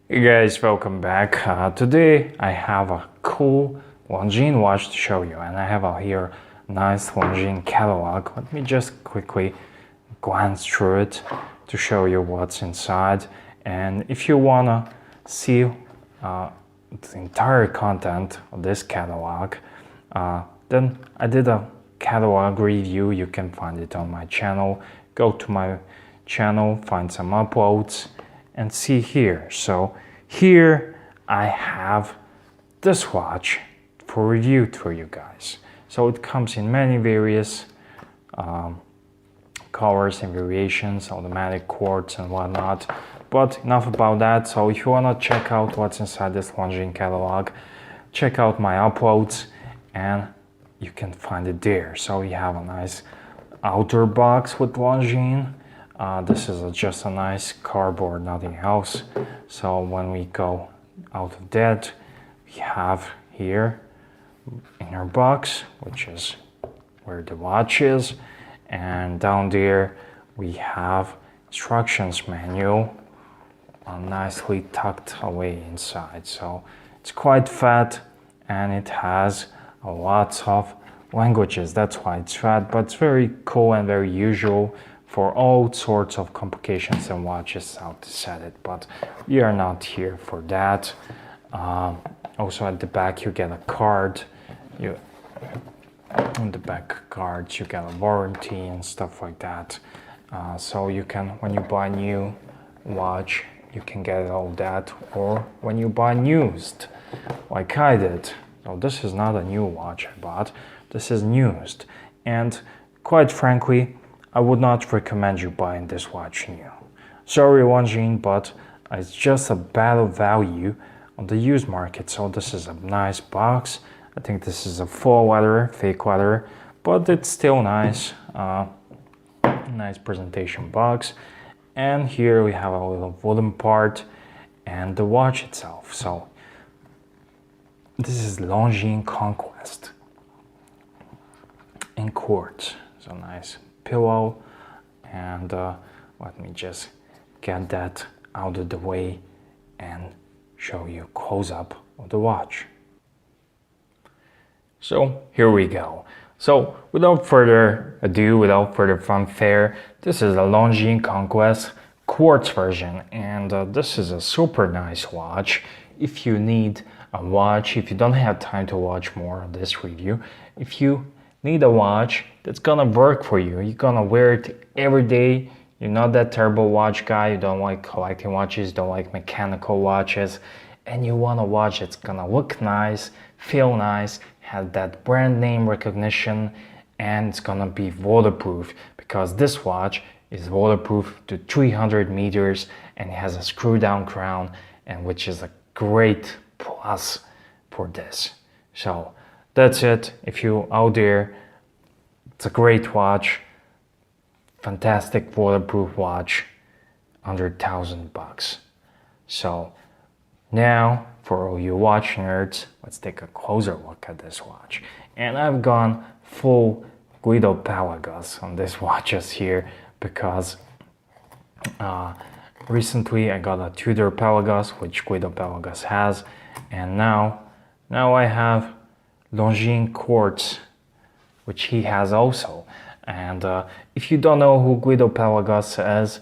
Hey guys, welcome back. Today I have a cool Longines watch to show you, and I have here a nice Longines catalog. Let me just quickly glance through it to show you what's inside. And if you wanna see the entire content of this catalog, then I did a catalog review. You can find it on my channel. Go to my channel, find some uploads, and see here. So here I have this watch for review for you guys. So it comes in many various colors and variations, automatic quartz and whatnot. But enough about that. So if you want to check out what's inside this Longines catalog, check out my uploads and you can find it there. So we have a nice outer box with Longines. This is just a nice cardboard, nothing else. So when we go out of that, we have here inner box, which is where the watch is, and down there we have instructions manual nicely tucked away inside. So it's quite fat and it has lots of languages. That's why it's fat, but it's very cool and very usual for all sorts of complications and watches, how to set it, but we are not here for that. Also at the back you get a card. On the back cards you get a warranty and stuff like that. So you can, when you buy a new watch, you can get all that, or when you buy used, like I did. So this is not a new watch I bought, this is used, and quite frankly, I would not recommend you buying this watch new. Sorry Longines, but it's just a bad value on the used market. So this is a nice box. I think this is a full leather, fake leather, but it's still nice. Nice presentation box. And here we have a little wooden part and the watch itself. So this is Longines Conquest in quartz. So nice pillow, and let me just get that out of the way and show you close up of the watch. So here we go. So without further ado, without further fanfare, this is a Longines Conquest quartz version, and this is a super nice watch. If you need a watch, if you don't have time to watch more of this review, if you need a watch that's gonna work for you, you're gonna wear it every day, you're not that terrible watch guy, you don't like collecting watches, don't like mechanical watches, and you want a watch that's gonna look nice, feel nice, have that brand name recognition, and it's gonna be waterproof, because this watch is waterproof to 300 meters and it has a screw down crown, and which is a great plus for this. So that's it. If you out there, it's a great watch, fantastic waterproof watch, under $1,000. So now for all you watch nerds, let's take a closer look at this watch. And I've gone full Guido Pelagos on this watches here, because recently I got a Tudor Pelagos, which Guido Pelagos has, and now I have Longines quartz, which he has also. And if you don't know who Guido Pelagos is,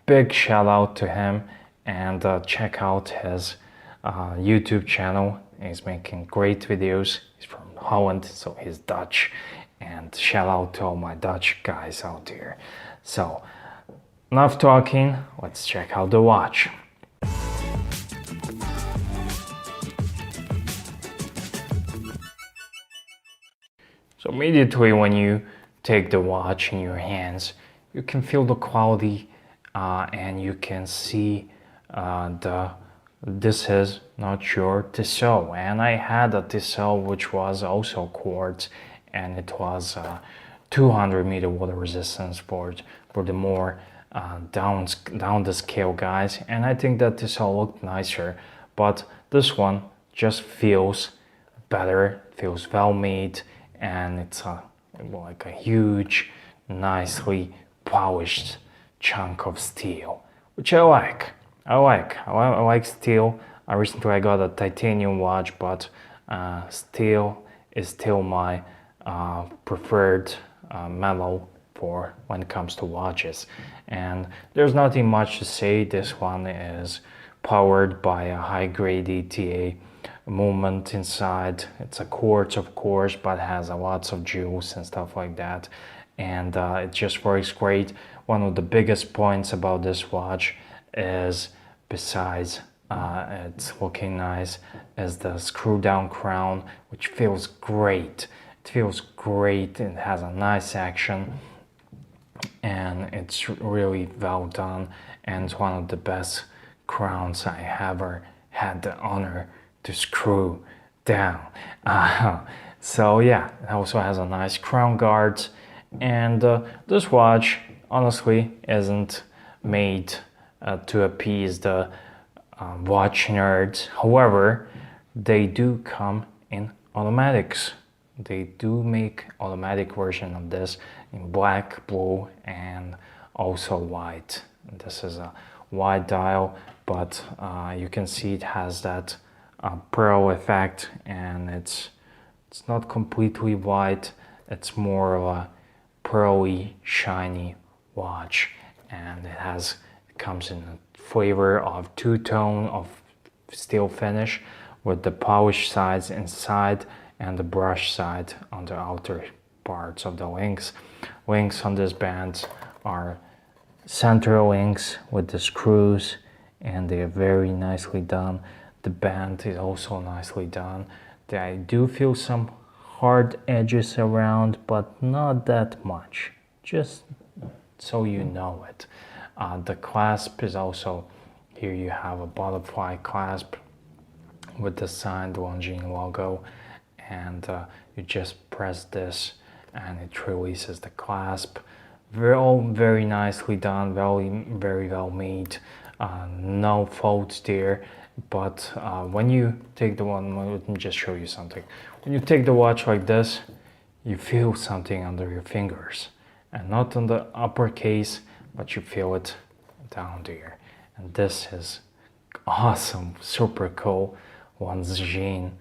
big shout out to him, and check out his YouTube channel. He's making great videos. He's from Holland, so he's Dutch, and shout out to all my Dutch guys out there. So enough talking, let's check out the watch. So immediately when you take the watch in your hands, you can feel the quality and you can see this is not your Tissot, and I had a Tissot which was also quartz, and it was 200 meter water resistance for the more down the scale guys, and I think that Tissot looked nicer, but this one just feels better, feels well made, and it's like a huge, nicely polished chunk of steel, which I like. I like steel. Recently I got a titanium watch, but steel is still my preferred metal for when it comes to watches. And there's nothing much to say. This one is powered by a high-grade ETA movement inside. It's a quartz, of course, but has lots of jewels and stuff like that. And it just works great. One of the biggest points about this watch is, besides it's looking nice, is the screw down crown, which feels great. It feels great. It has a nice action, and it's really well done, and it's one of the best crowns I ever had the honor to screw down. So yeah, it also has a nice crown guard, and this watch honestly isn't made to appease the watch nerds. However, they do come in automatics. They do make automatic version of this in black, blue, and also white. This is a white dial, but you can see it has that pearl effect, and it's not completely white. It's more of a pearly, shiny watch, and it comes in a flavor of two-tone of steel finish, with the polished sides inside and the brush side on the outer parts of the links. Links on this band are center links with the screws, and they are very nicely done. The band is also nicely done. I do feel some hard edges around, but not that much, just so you know it. The clasp is also, here you have a butterfly clasp with the signed Longines logo, and you just press this and it releases the clasp. All very nicely done, very well made, no faults there. But when you take the one, let me just show you something. When you take the watch like this, you feel something under your fingers, and not on the upper case, but you feel it down there. And this is awesome, super cool Longines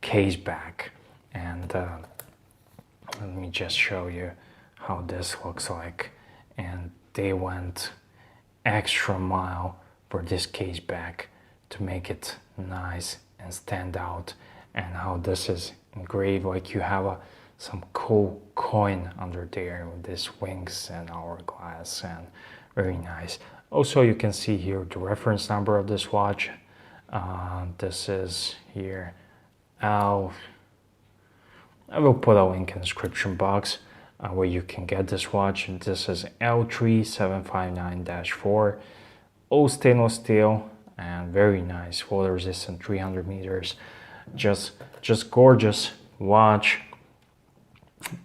case back. And let me just show you how this looks like. And they went extra mile for this case back to make it nice and stand out, and how this is engraved like you have some cool coin under there with these wings and hourglass, and very nice. Also, you can see here the reference number of this watch. This is here. I will put a link in the description box where you can get this watch. This is L3759-4, all stainless steel, and very nice, water resistant, 300 meters. Just gorgeous watch,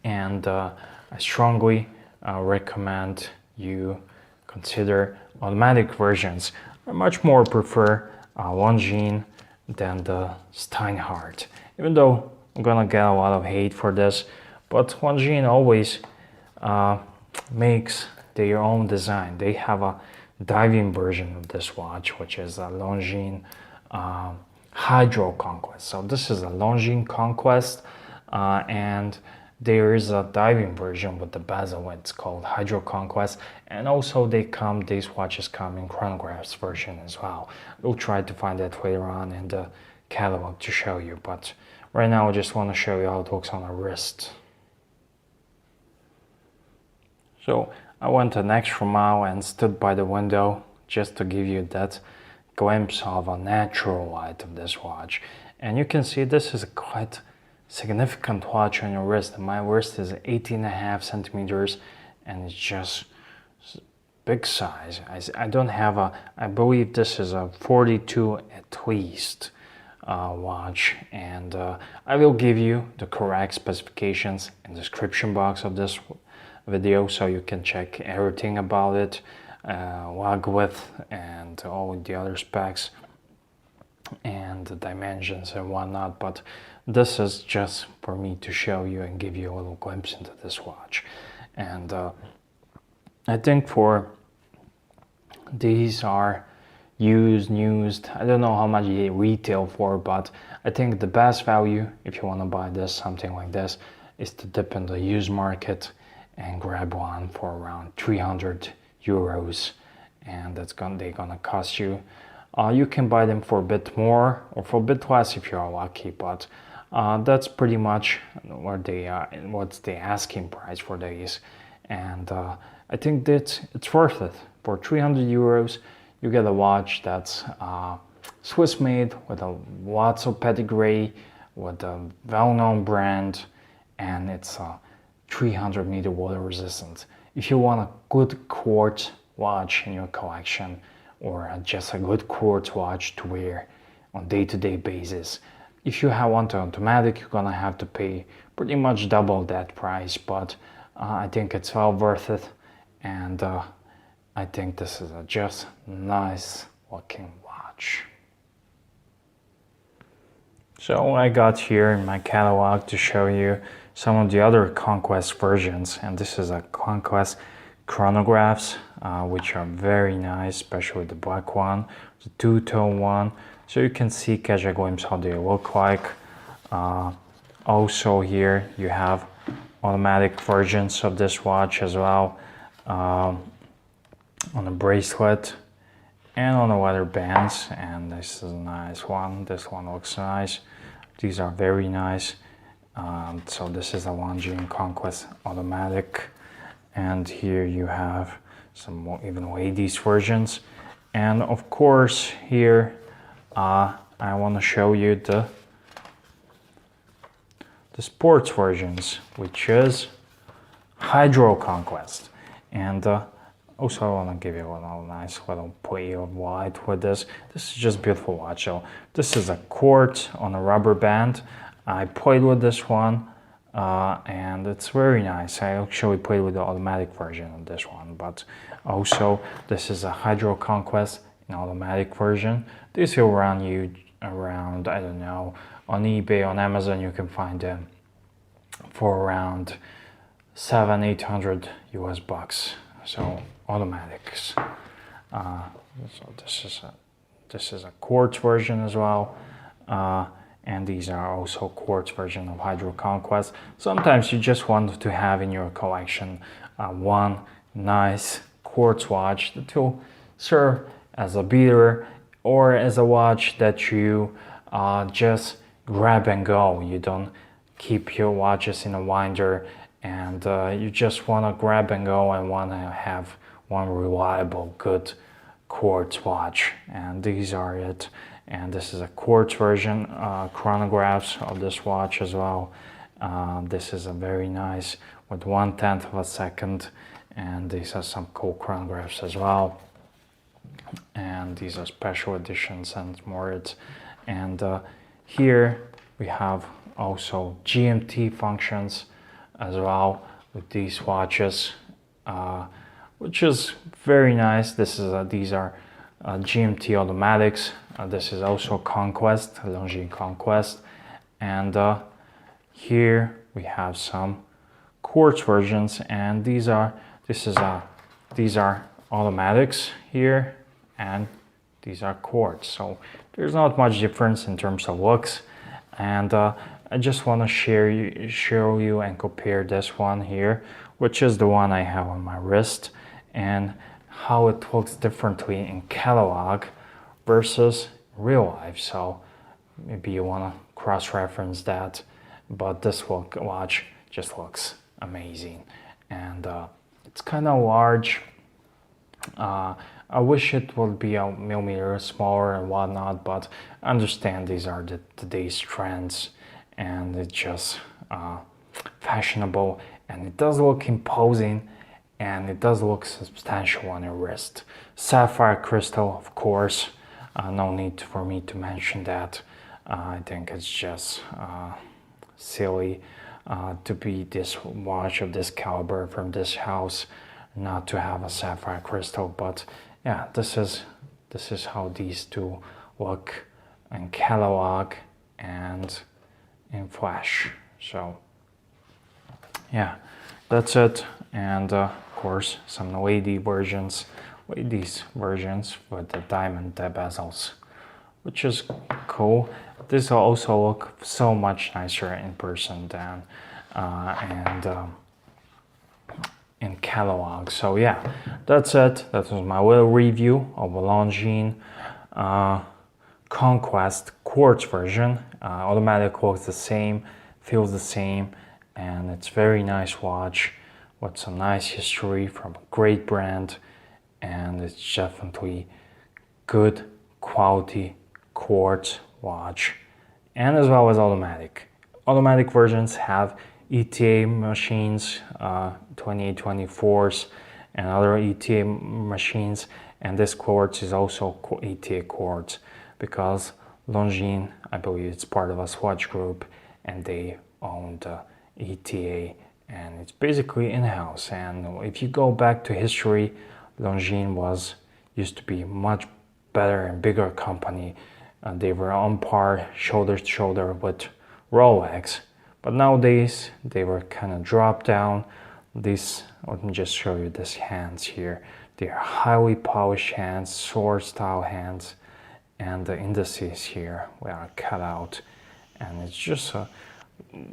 and I strongly recommend you consider automatic versions. I much more prefer Longines than the Steinhardt, even though I'm gonna get a lot of hate for this, but Longines always makes their own design. They have a diving version of this watch, which is a Longines Hydro Conquest. So this is a Longines Conquest, and there is a diving version with the bezel. It's called Hydro Conquest, and also these watches come in chronographs version as well. We'll try to find that later on in the catalog to show you, but right now I just want to show you how it looks on a wrist. So I went an extra mile and stood by the window just to give you that glimpse of a natural light of this watch. And you can see this is a quite significant watch on your wrist. My wrist is 18.5 centimeters, and it's just big size. I don't have I believe this is a 42 at least watch, and I will give you the correct specifications in the description box of this video, so you can check everything about it, log width and all the other specs and the dimensions and whatnot. But this is just for me to show you and give you a little glimpse into this watch. And I think for these are used. I don't know how much they retail for, but I think the best value if you want to buy this, something like this, is to dip in the used market and grab one for around 300 euros, and they're gonna cost you. You can buy them for a bit more or for a bit less if you're lucky, but that's pretty much what they are, what's the asking price for these. And I think that it's worth it. For 300 euros, you get a watch that's Swiss made with lots of pedigree, with a well-known brand, and it's 300-meter water resistant. If you want a good quartz watch in your collection, or just a good quartz watch to wear on day-to-day basis, if you want automatic, you're gonna have to pay pretty much double that price, but I think it's well worth it, and I think this is a just nice looking watch. So I got here in my catalog to show you some of the other Conquest versions, and this is a Conquest chronographs, which are very nice, especially the black one, the two-tone one, so you can see, catch a glimpse how they look like. Also here you have automatic versions of this watch as well, on the bracelet and on the leather bands, and this is a nice one. This one looks nice. These are very nice. So this is a Longines Conquest automatic, and here you have some more even ladies versions, and of course here I want to show you the sports versions, which is Hydro Conquest. And also I want to give you a nice little play of white with this. This is just beautiful watch. So this is a quartz on a rubber band. I played with this one, and it's very nice. I actually played with the automatic version of this one, but also this is a Hydro Conquest in automatic version. This will run you around, I don't know, on eBay, on Amazon you can find them for around 700-800 US bucks. So automatics. So this is a quartz version as well, and these are also quartz version of Hydro Conquest. Sometimes you just want to have in your collection one nice quartz watch that will serve as a beater or as a watch that you just grab and go. You don't keep your watches in a winder, and you just want to grab and go and want to have one reliable, good quartz watch. And these are it. And this is a quartz version, chronographs of this watch as well. This is a very nice with 1/10 of a second, and these are some cool chronographs as well. And these are special editions and more. And here we have also GMT functions as well with these watches, which is very nice. These are GMT automatics. This is also Conquest, Longines Conquest, and here we have some quartz versions, and these are automatics here, and these are quartz. So there's not much difference in terms of looks, and I just want to show you and compare this one here, which is the one I have on my wrist, and how it looks differently in catalog versus real life. So maybe you want to cross-reference that, but this watch just looks amazing, and it's kind of large. I wish it would be a millimeter smaller and whatnot, but I understand these are today's trends, and it's just fashionable, and it does look imposing, and it does look substantial on your wrist. Sapphire crystal, of course, no need for me to mention that. I think it's just silly to be this watch of this caliber from this house not to have a sapphire crystal, but yeah, this is how these two look in catalog and in flash. So yeah, that's it. And of course some lady versions with these versions with the diamond bezels, which is cool. This will also look so much nicer in person than and in catalog. So yeah, that's it. That was my little review of a Longines Conquest quartz version. Automatic looks the same, feels the same, and it's very nice watch with some nice history from a great brand, and it's definitely good quality quartz watch, and as well as automatic. Automatic versions have ETA machines, 2824s and other ETA machines, and this quartz is also ETA quartz because Longines, I believe it's part of a Swatch group, and they own the ETA, and it's basically in-house. And if you go back to history, Longines used to be much better and bigger company. They were on par, shoulder to shoulder with Rolex, but nowadays they were kind of dropped down. Let me just show you these hands here. They are highly polished hands, sword style hands, and the indices here are cut out, and it's just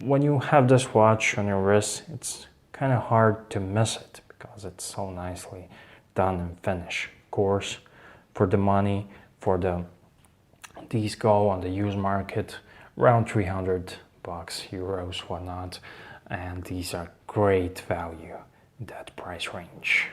when you have this watch on your wrist, it's kind of hard to miss it because it's so nicely done and finished. Of course, for the money, these go on the used market around 300 bucks, euros, whatnot, and these are great value in that price range.